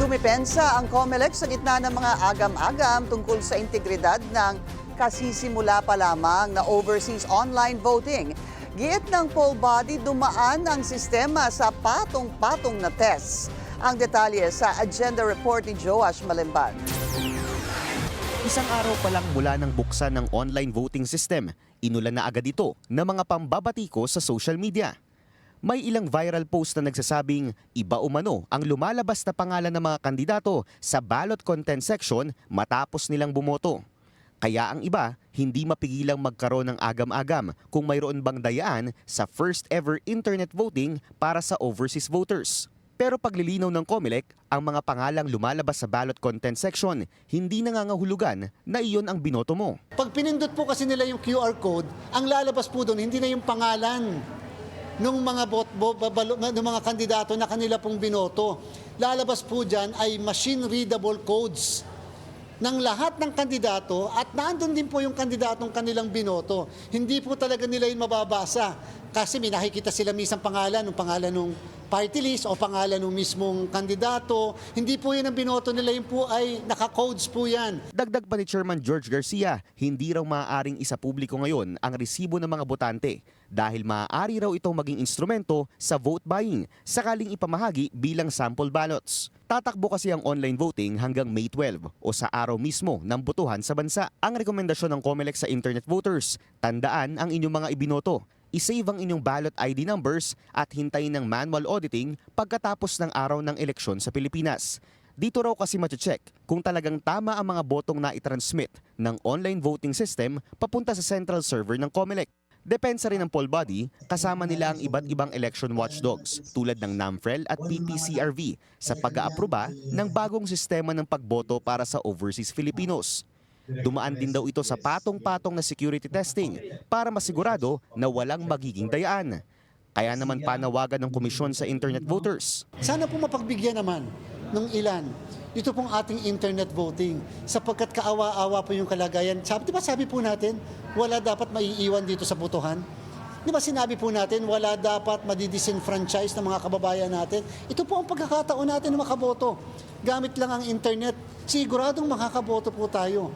Dumipensa ang COMELEC sa gitna ng mga agam-agam tungkol sa integridad ng kasisimula pa lamang na overseas online voting. Giit ng poll body, dumaan ang sistema sa patong-patong na tests. Ang detalye sa agenda report ni Joash Malimban. Isang araw pa lang mula nang buksan ng online voting system, inulan na agad ito ng mga pambabatiko sa social media. May ilang viral post na nagsasabing iba umano ang lumalabas na pangalan ng mga kandidato sa ballot content section matapos nilang bumoto. Kaya ang iba, hindi mapigilang magkaroon ng agam-agam kung mayroon bang dayaan sa first ever internet voting para sa overseas voters. Pero paglilinaw ng COMELEC, ang mga pangalang lumalabas sa ballot content section, hindi nangangahulugan na iyon ang binoto mo. Pag pinindot po kasi nila yung QR code, ang lalabas po doon, hindi na yung pangalan ng mga kandidato na kanila pong binoto. Lalabas po dyan ay machine-readable codes ng lahat ng kandidato at naandun din po yung kandidatong kanilang binoto. Hindi po talaga nila yung mababasa kasi may nakikita sila misang pangalan ng party list o pangalan ng mismong kandidato. Hindi po yun ang binoto nila, yun po ay naka-codes po yan. Dagdag pa ni Chairman George Garcia, hindi raw maaaring isapubliko ngayon ang resibo ng mga botante dahil maaari raw itong maging instrumento sa vote buying sakaling ipamahagi bilang sample ballots. Tatakbo kasi ang online voting hanggang May 12 o sa araw mismo ng botohan sa bansa. Ang rekomendasyon ng COMELEC sa internet voters, tandaan ang inyong mga ibinoto. I-save ang inyong ballot ID numbers at hintayin ng manual auditing pagkatapos ng araw ng eleksyon sa Pilipinas. Dito raw kasi mache-check kung talagang tama ang mga botong na i-transmit ng online voting system papunta sa central server ng COMELEC. Depensa rin ng poll body, kasama nila ang iba't ibang election watchdogs tulad ng NAMFREL at PPCRV sa pag-aaproba ng bagong sistema ng pagboto para sa overseas Filipinos. Dumaan din daw ito sa patong-patong na security testing para masigurado na walang magiging dayaan. Kaya naman panawagan ng komisyon sa internet voters. Sana po mapagbigyan naman ng ilan ito pong ating internet voting sapagkat kaawa-awa po yung kalagayan. Sabi po natin, wala dapat maiiwan dito sa botohan. Di ba sinabi po natin, wala dapat madidisenfranchise ng mga kababayan natin. Ito po ang pagkakataon natin na makaboto. Gamit lang ang internet, siguradong makakaboto po tayo.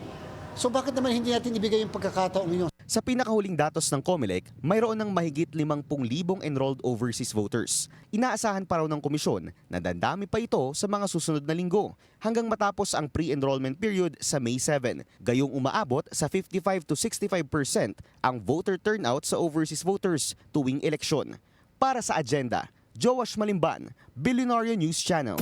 So bakit naman hindi natin ibigay yung pagkakataong yun? Sa pinakahuling datos ng COMELEC, mayroon ng mahigit 50,000 enrolled overseas voters. Inaasahan pa raw ng komisyon na dandami pa ito sa mga susunod na linggo hanggang matapos ang pre-enrollment period sa May 7. Gayong umaabot sa 55 to 65% ang voter turnout sa overseas voters tuwing eleksyon. Para sa agenda, Joash Malimban, Billionaire News Channel.